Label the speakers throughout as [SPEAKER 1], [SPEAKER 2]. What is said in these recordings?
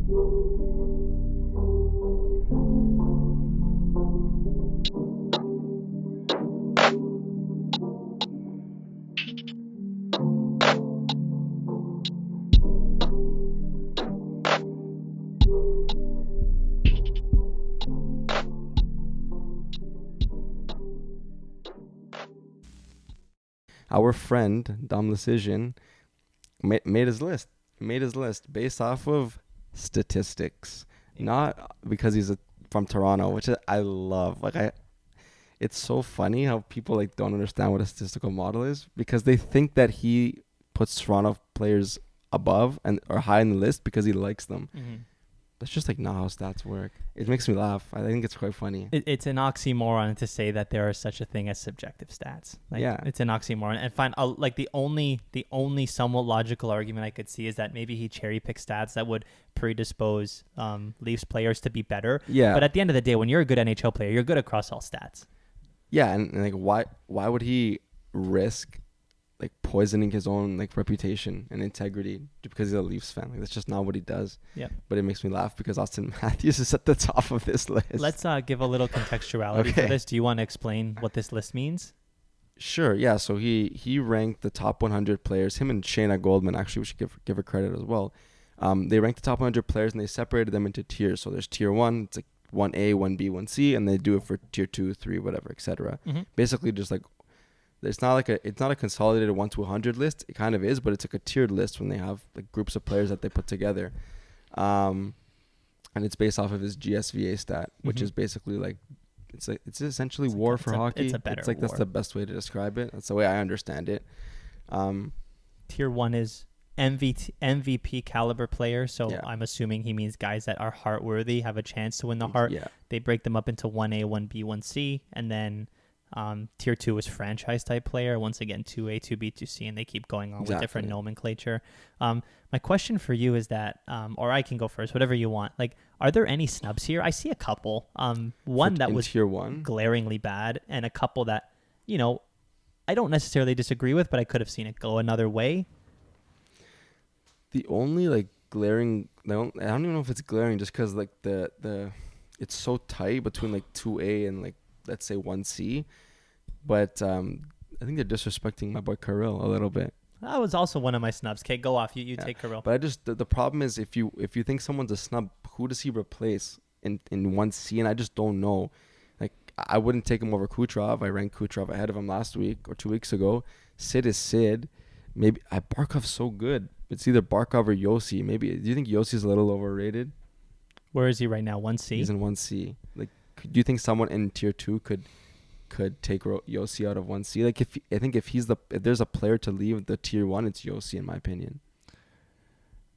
[SPEAKER 1] Our friend Dom Decision made his list. Made his list based off of statistics, not because he's from Toronto, which I love. It's so funny how people like don't understand what a statistical model is because they think that he puts Toronto players above and or high in the list because he likes them.
[SPEAKER 2] Mm-hmm.
[SPEAKER 1] That's just like not how stats work. It makes me laugh. I think it's quite funny.
[SPEAKER 2] It's an oxymoron to say that there is such a thing as subjective stats. It's an oxymoron. And fine, like the only somewhat logical argument I could see is that maybe he cherry picks stats that would predispose Leafs players to be better.
[SPEAKER 1] Yeah.
[SPEAKER 2] But at the end of the day, when you're a good NHL player, you're good across all stats.
[SPEAKER 1] Yeah, and like why would he risk like poisoning his own like reputation and integrity because he's a Leafs fan? Like that's just not what he does.
[SPEAKER 2] Yeah.
[SPEAKER 1] But it makes me laugh because Austin Matthews is at the top of this list.
[SPEAKER 2] Let's give a little contextuality for this. Do you want to explain what this list means?
[SPEAKER 1] Sure. Yeah. So he ranked the top 100 players. Him and Shayna Goldman, actually, we should give her credit as well. They ranked the top 100 players and they separated them into tiers. So there's tier 1, it's like 1A, 1B, 1C, and they do it for tier 2, 3, whatever, etc.
[SPEAKER 2] Mm-hmm.
[SPEAKER 1] Basically, just like it's not a consolidated 1 to 100 list. It kind of is, but it's like a tiered list when they have like groups of players that they put together, and it's based off of his GSVA stat, which is basically like it's essentially WAR for hockey.
[SPEAKER 2] It's a better
[SPEAKER 1] It's like
[SPEAKER 2] WAR.
[SPEAKER 1] That's the best way to describe it. That's the way I understand it.
[SPEAKER 2] Tier 1 is MVP caliber players, so
[SPEAKER 1] Yeah.
[SPEAKER 2] I'm assuming he means guys that are heart worthy, have a chance to win the heart.
[SPEAKER 1] Yeah.
[SPEAKER 2] They break them up into 1A, 1B, 1C, and then tier 2 is franchise type player. Once again, 2A, 2B, 2C, and they keep going on with different nomenclature. My question for you is that, or I can go first, whatever you want. Like, are there any snubs here? I see a couple. One that was
[SPEAKER 1] tier 1
[SPEAKER 2] glaringly bad, and a couple that, I don't necessarily disagree with, but I could have seen it go another way.
[SPEAKER 1] The only like glaring, I don't even know if it's glaring, just because like the it's so tight between like 2A and like let's say 1C, but I think they're disrespecting my boy Kirill a little bit.
[SPEAKER 2] That was also one of my snubs. Okay, go off. You take Kirill.
[SPEAKER 1] But I just the problem is if you think someone's a snub, who does he replace in 1C? And I just don't know. Like I wouldn't take him over Kucherov. I ranked Kucherov ahead of him last week or 2 weeks ago. Sid is Sid. Maybe Barkov's so good. It's either Barkov or Yossi. Maybe do you think Yossi's a little overrated?
[SPEAKER 2] Where is he right now? 1C.
[SPEAKER 1] He's in 1C. Like, do you think someone in tier 2 could take Yossi out of 1C? Like, if there's a player to leave the tier 1, it's Yossi in my opinion.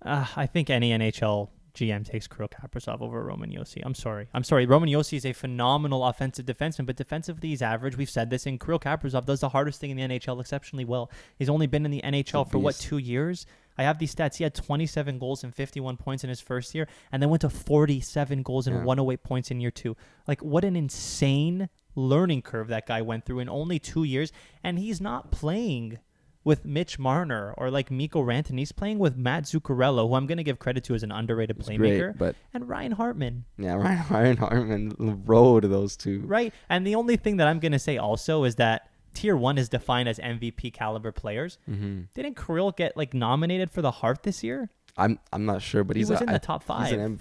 [SPEAKER 2] I think any NHL GM takes Kirill Kaprizov over Roman Yossi. I'm sorry. Roman Yossi is a phenomenal offensive defenseman, but defensively he's average. We've said this, and Kirill Kaprizov does the hardest thing in the NHL exceptionally well. He's only been in the NHL for 2 years? I have these stats. He had 27 goals and 51 points in his first year, and then went to 47 goals and 108 points in year 2. Like, what an insane learning curve that guy went through in only 2 years, and he's not playing with Mitch Marner or like Mikko Rantanen. He's playing with Matt Zuccarello, who I'm going to give credit to as an underrated playmaker, and Ryan Hartman.
[SPEAKER 1] Yeah, Ryan Hartman rode those two.
[SPEAKER 2] Right, and the only thing that I'm going to say also is that tier 1 is defined as MVP caliber players. Mm-hmm. Didn't Kirill get like nominated for the Hart this year?
[SPEAKER 1] I'm not sure, but
[SPEAKER 2] he was in the top 5.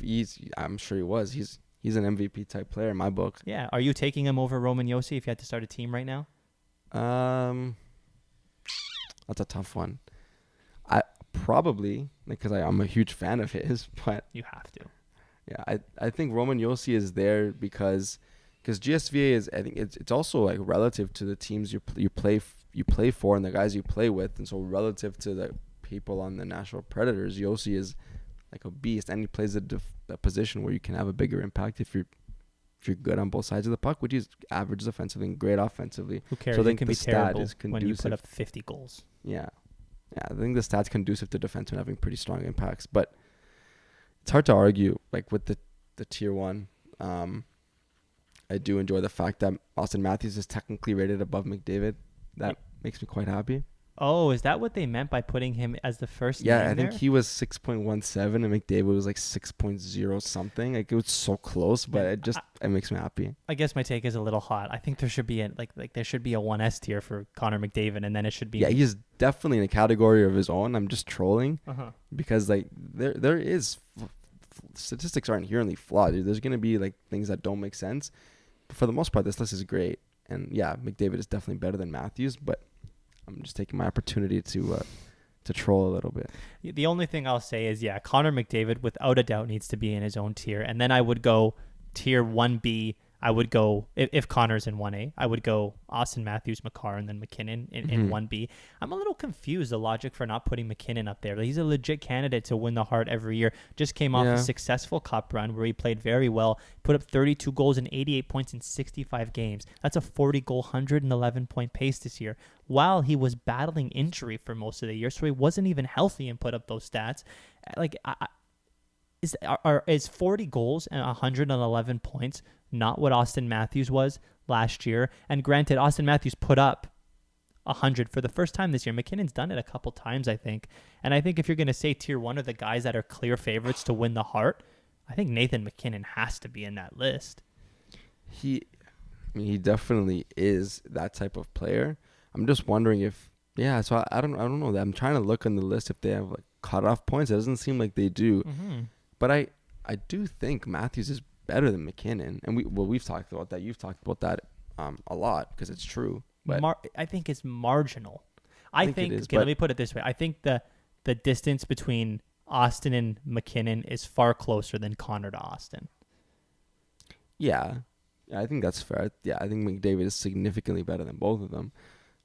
[SPEAKER 1] I'm sure he was. He's an MVP type player in my book.
[SPEAKER 2] Yeah. Are you taking him over Roman Yossi if you had to start a team right now?
[SPEAKER 1] That's a tough one. I probably, because I'm a huge fan of his, but
[SPEAKER 2] you have to.
[SPEAKER 1] Yeah, I think Roman Yossi is there because GSVA is, I think it's also like relative to the teams you play for and the guys you play with, and so relative to the people on the Nashville Predators, Yossi is like a beast, and he plays a position where you can have a bigger impact if you're good on both sides of the puck, which is average defensively and great offensively.
[SPEAKER 2] Who cares?
[SPEAKER 1] So I think
[SPEAKER 2] can
[SPEAKER 1] the
[SPEAKER 2] be terrible
[SPEAKER 1] stat is
[SPEAKER 2] when you put up 50 goals.
[SPEAKER 1] Yeah. I think the stat's conducive to defensemen having pretty strong impacts, but it's hard to argue like with the tier 1. I do enjoy the fact that Austin Matthews is technically rated above McDavid. That makes me quite happy.
[SPEAKER 2] Oh, is that what they meant by putting him as the first
[SPEAKER 1] Yeah,
[SPEAKER 2] name
[SPEAKER 1] I think
[SPEAKER 2] there?
[SPEAKER 1] he was 6.17 and McDavid was like 6.0 something. Like it was so close, but
[SPEAKER 2] Man,
[SPEAKER 1] it makes me happy.
[SPEAKER 2] I guess my take is a little hot. I think there should be there should be a 1S tier for Connor McDavid, and then it should be.
[SPEAKER 1] Yeah, he's definitely in a category of his own. I'm just trolling
[SPEAKER 2] Uh-huh.
[SPEAKER 1] because like there is statistics aren't inherently flawed. Dude. There's gonna be like things that don't make sense, but for the most part, this list is great. And yeah, McDavid is definitely better than Matthews, but I'm just taking my opportunity to troll a little bit.
[SPEAKER 2] The only thing I'll say is, yeah, Connor McDavid, without a doubt, needs to be in his own tier. And then I would go tier 1B. I would go, if Connor's in 1A, I would go Austin Matthews, Makar, and then McKinnon in 1B. I'm a little confused, the logic for not putting McKinnon up there. He's a legit candidate to win the Hart every year. Just came off a successful cup run where he played very well, put up 32 goals and 88 points in 65 games. That's a 40-goal, 111-point pace this year, while he was battling injury for most of the year, so he wasn't even healthy and put up those stats. Like, is 40 goals and 111 points not what Austin Matthews was last year? And granted, Austin Matthews put up 100 for the first time this year. McKinnon's done it a couple times, I think. And I think if you're going to say tier 1 are the guys that are clear favorites to win the Hart, I think Nathan McKinnon has to be in that list.
[SPEAKER 1] He definitely is that type of player. I'm just wondering if so I don't know that. I'm trying to look on the list if they have like cutoff points. It doesn't seem like they do.
[SPEAKER 2] Mm-hmm.
[SPEAKER 1] But I do think Matthews is better than McKinnon, and we've talked about that. You've talked about that a lot because it's true. But
[SPEAKER 2] I think it's marginal. I think
[SPEAKER 1] it is,
[SPEAKER 2] let me put it this way. I think the distance between Austin and McKinnon is far closer than Connor to Austin.
[SPEAKER 1] Yeah, I think that's fair. Yeah, I think McDavid is significantly better than both of them.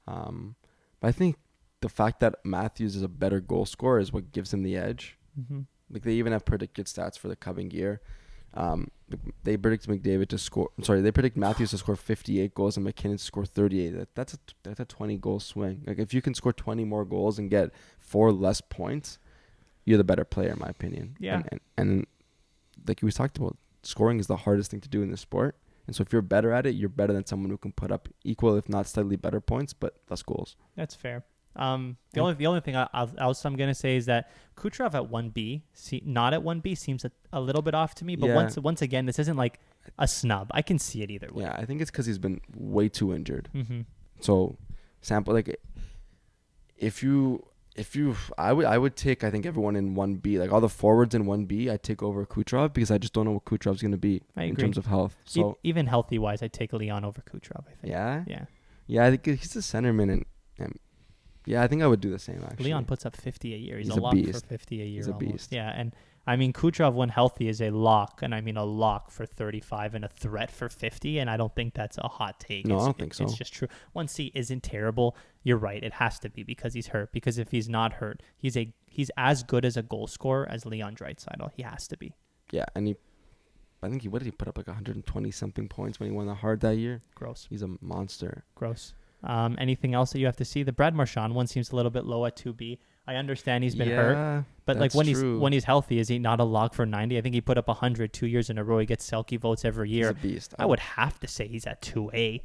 [SPEAKER 1] But I think the fact that Matthews is a better goal scorer is what gives him the edge.
[SPEAKER 2] Mm-hmm.
[SPEAKER 1] Like they even have predicted stats for the coming year. They predict McDavid to score. They predict Matthews to score 58 goals and McKinnon to score 38. That's a 20 goal swing. Like if you can score 20 more goals and get 4 less points, you're the better player in my opinion.
[SPEAKER 2] Yeah.
[SPEAKER 1] And like we talked about, scoring is the hardest thing to do in this sport. And so if you're better at it, you're better than someone who can put up equal, if not slightly better points, but less goals.
[SPEAKER 2] That's fair. The only thing else I'm gonna say is that Kucherov at 1B, not at 1B, seems a little bit off to me. But once again, this isn't like a snub. I can see it either way.
[SPEAKER 1] Yeah, I think it's because he's been way too injured.
[SPEAKER 2] Mm-hmm.
[SPEAKER 1] So sample like I would take I think everyone in 1B, like all the forwards in 1B, I'd take over Kucherov because I just don't know what Kucherov's gonna be in terms of health. So
[SPEAKER 2] even healthy wise, I'd take Leon over Kucherov. I think.
[SPEAKER 1] Yeah. I think he's a centerman and yeah, I think I would do the same, actually.
[SPEAKER 2] Leon puts up 50 a year. He's a lock
[SPEAKER 1] beast.
[SPEAKER 2] for 50 a year.
[SPEAKER 1] He's a
[SPEAKER 2] almost.
[SPEAKER 1] beast.
[SPEAKER 2] Yeah, and I mean, Kucherov, when healthy, is a lock, and I mean a lock for 35 and a threat for 50, and I don't think that's a hot take.
[SPEAKER 1] No, I don't think so.
[SPEAKER 2] It's just true. 1C isn't terrible. You're right. It has to be because he's hurt. Because if he's not hurt, he's as good as a goal scorer as Leon Draisaitl. He has to be.
[SPEAKER 1] Yeah, and what did he put up, like 120-something points when he won the Hart that year?
[SPEAKER 2] Gross.
[SPEAKER 1] He's a monster.
[SPEAKER 2] Gross. Anything else that you have to see? The Brad Marchand one seems a little bit low at 2B. I understand he's been hurt, but like when he's healthy, is he not a lock for 90? I think he put up 100 2 years in a row. He gets Selke votes every year.
[SPEAKER 1] He's a beast.
[SPEAKER 2] I would have to say he's at 2A.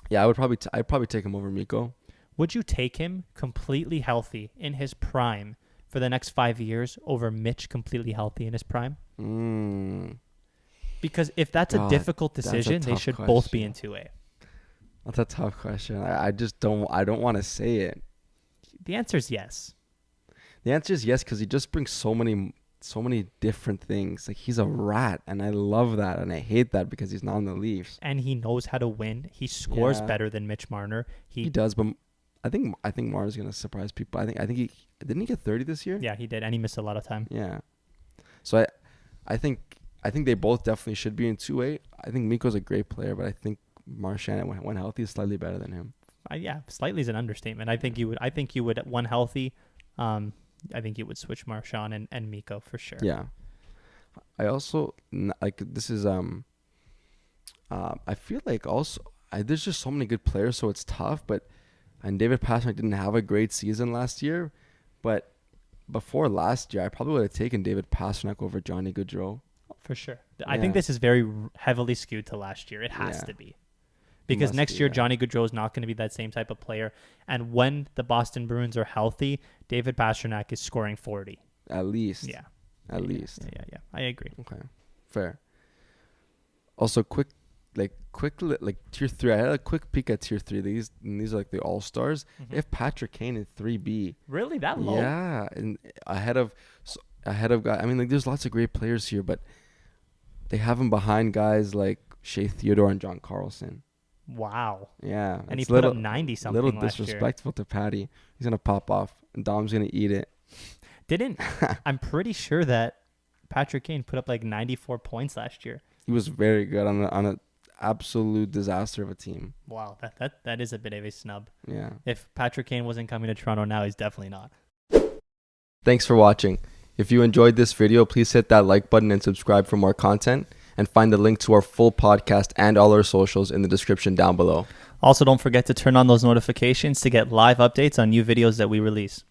[SPEAKER 1] Yeah, I'd probably take him over Mikko.
[SPEAKER 2] Would you take him completely healthy in his prime for the next 5 years over Mitch completely healthy in his prime? Because if that's a difficult decision, they should both be in 2A.
[SPEAKER 1] That's a tough question. I just don't want to say it.
[SPEAKER 2] The answer is yes.
[SPEAKER 1] The answer is yes because he just brings so many different things. Like he's a rat, and I love that, and I hate that because he's not on the Leafs.
[SPEAKER 2] And he knows how to win. He scores better than Mitch Marner. He
[SPEAKER 1] does, but I think Marner's gonna surprise people. I think he didn't he get 30 this year?
[SPEAKER 2] Yeah, he did, and he missed a lot of time.
[SPEAKER 1] Yeah, so I think they both definitely should be in 2A. I think Mikko's a great player, but I think Marchand when healthy is slightly better than him.
[SPEAKER 2] Slightly is an understatement. I think you would when healthy. I think you would switch Marchand and Mikko for sure.
[SPEAKER 1] Yeah, I also like this is I feel like also there's just so many good players, so it's tough. And David Pastrnak didn't have a great season last year, but before last year, I probably would have taken David Pastrnak over Johnny Gaudreau.
[SPEAKER 2] For sure. I think this is very heavily skewed to last year. It has to be. because
[SPEAKER 1] must
[SPEAKER 2] next
[SPEAKER 1] be,
[SPEAKER 2] year
[SPEAKER 1] yeah.
[SPEAKER 2] Johnny Gaudreau is not going to be that same type of player. And when the Boston Bruins are healthy, David Pastrnak is scoring 40.
[SPEAKER 1] At least.
[SPEAKER 2] Yeah.
[SPEAKER 1] At least.
[SPEAKER 2] Yeah. I agree.
[SPEAKER 1] Okay. Fair. Also, quick tier 3. I had a quick peek at tier 3. These are like the all-stars. They have Patrick Kane in 3B.
[SPEAKER 2] Really? That low?
[SPEAKER 1] Yeah, and ahead of guys. I mean, like, there's lots of great players here, but they have him behind guys like Shea Theodore and John Carlson.
[SPEAKER 2] Wow.
[SPEAKER 1] Yeah,
[SPEAKER 2] And he
[SPEAKER 1] it's
[SPEAKER 2] put up 90 something
[SPEAKER 1] little
[SPEAKER 2] last year.
[SPEAKER 1] disrespectful to Patty. He's gonna pop off, and Dom's gonna eat it.
[SPEAKER 2] I'm pretty sure that Patrick Kane put up like 94 points last year.
[SPEAKER 1] He was very good on a absolute disaster of a team.
[SPEAKER 2] Wow, that is a bit of a snub.
[SPEAKER 1] Yeah.
[SPEAKER 2] If Patrick Kane wasn't coming to Toronto now, he's definitely not.
[SPEAKER 1] Thanks for watching. If you enjoyed this video, please hit that like button and subscribe for more content. And find the link to our full podcast and all our socials in the description down below.
[SPEAKER 2] Also, don't forget to turn on those notifications to get live updates on new videos that we release.